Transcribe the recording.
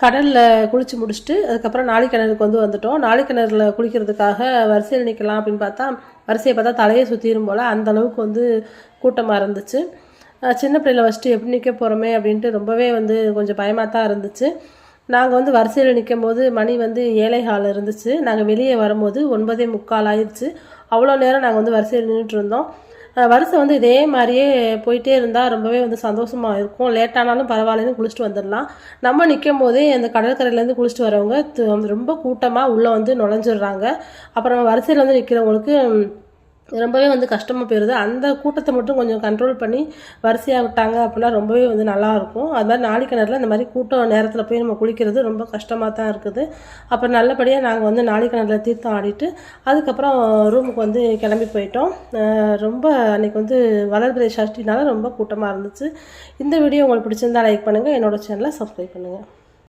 கடலில் குளித்து முடிச்சுட்டு அதுக்கப்புறம் நாழிக்கிணறுக்கு வந்துட்டோம். நாழிக்கிணறுல குளிக்கிறதுக்காக வரிசையில் நிற்கலாம் அப்படின்னு பார்த்தா வரிசையை பார்த்தா தலையை சுற்றிடும் போல் அந்தளவுக்கு கூட்டமாக இருந்துச்சு. சின்ன பிள்ளைகளை வச்சுட்டு எப்படி நிற்க போகிறோமே அப்படின்ட்டு ரொம்பவே கொஞ்சம் பயமாக தான் இருந்துச்சு. நாங்கள் வரிசையில் நிற்கும் போது மணி 7:15 இருந்துச்சு. நாங்கள் வெளியே வரும்போது 9:45 ஆயிடுச்சு. அவ்வளோ நேரம் நாங்கள் வரிசையில் நின்றுட்டு இருந்தோம். வரிசை இதே மாதிரியே போயிட்டே இருந்தால் ரொம்பவே சந்தோஷமாக இருக்கும். லேட்டானாலும் பரவாயில்லன்னு குளிச்சுட்டு வந்துடலாம். நம்ம நிற்கும் போதே அந்த கடற்கரையிலேருந்து குளிச்சுட்டு வரவங்க ரொம்ப கூட்டமாக உள்ளே நுழைஞ்சிடுறாங்க. அப்புறம் வரிசையில் நிற்கிறவங்களுக்கு ரொம்பவே கஷ்டமாக போயிடுது. அந்த கூட்டத்தை மட்டும் கொஞ்சம் கண்ட்ரோல் பண்ணி வரிசையாக விட்டாங்க அப்படின்னா ரொம்பவே நல்லாயிருக்கும். அது மாதிரி நாழிக்கிணறுல இந்த மாதிரி கூட்டம் நேரத்தில் போய் நம்ம குளிக்கிறது ரொம்ப கஷ்டமாக தான் இருக்குது. அப்புறம் நல்லபடியாக நாங்கள் நாழிக்கிணறுல தீர்த்தம் ஆடிட்டு அதுக்கப்புறம் ரூமுக்கு கிளம்பி போயிட்டோம். ரொம்ப அன்றைக்கி வளர்பிறை சஷ்டினால ரொம்ப கூட்டமாக இருந்துச்சு. இந்த வீடியோ உங்களுக்கு பிடிச்சிருந்தா லைக் பண்ணுங்கள். என்னோடய சேனலை சப்ஸ்கிரைப் பண்ணுங்கள்.